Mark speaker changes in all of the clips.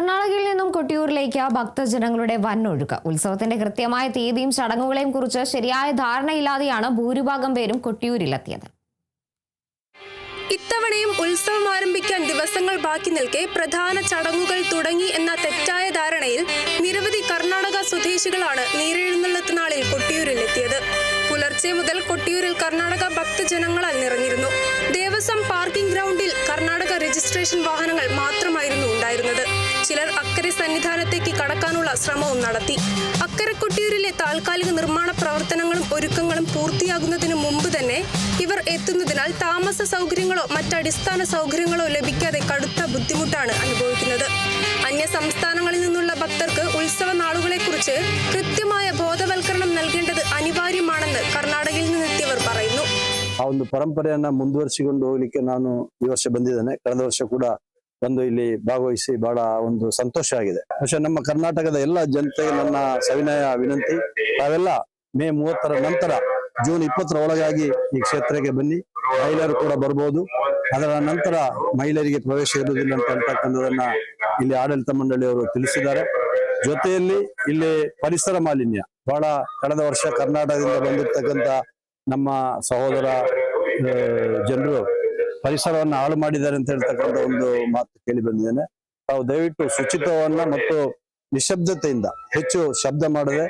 Speaker 1: കർണാടകയിൽ നിന്നും കൊട്ടിയൂരിലേക്ക് ഭക്തജനങ്ങളുടെ വൻ ഒഴുക്ക്. ഉത്സവത്തിന്റെ കൃത്യമായ തീയതിയും ചടങ്ങുകളെയും കുറിച്ച് ശരിയായ ധാരണയില്ലാതെയാണ് ഭൂരിഭാഗം പേരും കൊട്ടിയൂരിലെത്തിയത്.
Speaker 2: ഇത്തവണയും ഉത്സവം ആരംഭിക്കാൻ ദിവസങ്ങൾ ബാക്കി നിൽക്കെ പ്രധാന ചടങ്ങുകൾ തുടങ്ങി എന്ന തെറ്റായ ധാരണയിൽ നിരവധി കർണാടക സ്വദേശികളാണ് നീരെഴുന്നള്ളത്ത് നാളിൽ കൊട്ടിയൂരിലെത്തിയത്. പുലർച്ചെ മുതൽ കൊട്ടിയൂരിൽ കർണാടക ഭക്തജനങ്ങളാൽ നിറഞ്ഞിരുന്നു. ദേവസ്വം പാർക്കിംഗ് ഗ്രൗണ്ടിൽ കർണാടക രജിസ്ട്രേഷൻ വാഹനങ്ങൾ മാത്രമായിരുന്നു ഉണ്ടായിരുന്നത്. ചിലർ അക്കരെ സന്നിധാനത്തേക്ക് കടക്കാനുള്ള ശ്രമവും നടത്തി. അക്കരെ കൊട്ടിയൂരിലെ താൽക്കാലിക നിർമ്മാണ പ്രവർത്തനങ്ങളും ഒരുക്കങ്ങളും പൂർത്തിയാകുന്നതിന് മുമ്പ് തന്നെ ഇവർ എത്തുന്നതിനാൽ താമസ സൗകര്യങ്ങളോ മറ്റടിസ്ഥാന സൗകര്യങ്ങളോ ലഭിക്കാതെ കടുത്ത ബുദ്ധിമുട്ടാണ് അനുഭവിക്കുന്നത്. അന്യ സംസ്ഥാനങ്ങളിൽ നിന്നുള്ള ഭക്തർക്ക് ഉത്സവ നാളുകളെക്കുറിച്ച് കൃത്യമായ ബോധവൽക്കരണം നൽകേണ്ടത് ಅನಿವಾರ್ಯಮಾണെന്ന് ಕರ್ನಾಟಕയിൽ നിന്നെത്തിയവർ പറയുന്നു.
Speaker 3: ಆ ಒಂದು ಪರಂಪರೆಯನ್ನ ಮುಂದುವರಿಸಿಕೊಂಡು ಹೋಗಲಿಕ್ಕೆ ನಾನು ಈ ವರ್ಷ ಬಂದಿದ್ದೇನೆ. ಕಳೆದ ವರ್ಷ ಕೂಡ ಬಂದು ಇಲ್ಲಿ ಭಾಗವಹಿಸಿ ಬಹಳ ಒಂದು ಸಂತೋಷ ಆಗಿದೆ. പക്ഷെ ನಮ್ಮ ಕರ್ನಾಟಕದ ಎಲ್ಲ ಜನತೆಗೆ ನನ್ನ ಸವಿನಯ ವಿನಂತಿ, ತಾವೆಲ್ಲ ಮೇ 30ರ ನಂತರ ಜೂನ್ 20ರ ಒಳಗಾಗಿ ಈ ಕ್ಷೇತ್ರಕ್ಕೆ ಬನ್ನಿ. ಮಹಿಳೆಯರು ಕೂಡ ಬರ್ಬೋದು. ಅದರ ನಂತರ ಮಹಿಳೆಯರಿಗೆ ಪ್ರವೇಶ ಇರುವುದಿಲ್ಲ ಅಂತಕ್ಕಂಥದನ್ನ ಇಲ್ಲಿ ಆಡಳಿತ ಮಂಡಳಿಯವರು ತಿಳಿಸಿದ್ದಾರೆ. ಜೊತೆಯಲ್ಲಿ ಇಲ್ಲಿ ಪರಿಸರ ಮಾಲಿನ್ಯ ಬಹಳ ಕಳೆದ ವರ್ಷ ಕರ್ನಾಟಕದಿಂದ ಬಂದಿರತಕ್ಕಂತ ನಮ್ಮ ಸಹೋದರ ಜನರು ಪರಿಸರವನ್ನು ಹಾಳು ಮಾಡಿದ್ದಾರೆ ಅಂತ ಹೇಳ್ತಕ್ಕಂಥ ಒಂದು ಮಾತು ಕೇಳಿ ಬಂದಿದ್ದೇನೆ. ತಾವು ದಯವಿಟ್ಟು ಶುಚಿತ್ವವನ್ನ ಮತ್ತು ನಿಶಬ್ದತೆಯಿಂದ ಹೆಚ್ಚು ಶಬ್ದ ಮಾಡದೆ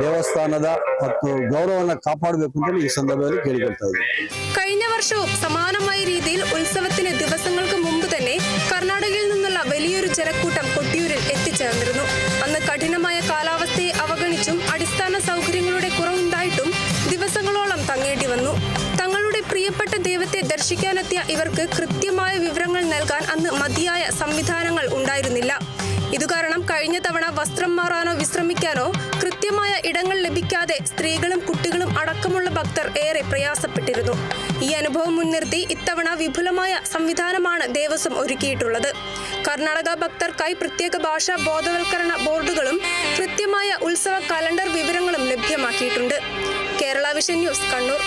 Speaker 3: ದೇವಸ್ಥಾನದ ಮತ್ತು ಗೌರವವನ್ನು ಕಾಪಾಡಬೇಕು ಅಂತ ಈ ಸಂದರ್ಭದಲ್ಲಿ ಕೇಳಿಕೊಳ್ತಾ ಇದ್ದೀನಿ.
Speaker 2: കഴിഞ്ഞ വർഷവും സമാനമായ രീതിയിൽ ഉത്സവത്തിന് ദിവസങ്ങൾക്ക് മുമ്പ് തന്നെ കർണാടകയിൽ നിന്നുള്ള വലിയൊരു ജനക്കൂട്ടം കൊട്ടിയൂരിൽ എത്തിച്ചേർന്നിരുന്നു. അന്ന് കഠിനമായ കാലാവസ്ഥയെ അവഗണിച്ചും അടിസ്ഥാന സൗകര്യങ്ങളുടെ കുറവുണ്ടായിട്ടും ദിവസങ്ങളോളം തങ്ങേണ്ടി വന്നു. തങ്ങളുടെ പ്രിയപ്പെട്ട ദൈവത്തെ ദർശിക്കാനെത്തിയ ഇവർക്ക് കൃത്യമായ വിവരങ്ങൾ നൽകാൻ അന്ന് മതിയായ സംവിധാനങ്ങൾ ഉണ്ടായിരുന്നില്ല. ഇതുകാരണം കഴിഞ്ഞ തവണ വസ്ത്രം മാറാനോ വിശ്രമിക്കാനോ കൃത്യമായ ഇടങ്ങൾ ലഭിക്കാതെ സ്ത്രീകളും കുട്ടികളും അടക്കമുള്ള ഭക്തർ ഏറെ പ്രയാസപ്പെട്ടിരുന്നു. ഈ അനുഭവം മുൻനിർത്തി ഇത്തവണ വിപുലമായ സംവിധാനമാണ് ദേവസ്വം ഒരുക്കിയിട്ടുള്ളത്. കർണാടക ഭക്തർക്കായി പ്രത്യേക ഭാഷാ ബോധവൽക്കരണ ബോർഡുകളും കൃത്യമായ ഉത്സവ കലണ്ടർ വിവരങ്ങളും ലഭ്യമാക്കിയിട്ടുണ്ട്. Kerala vision news, Kannur.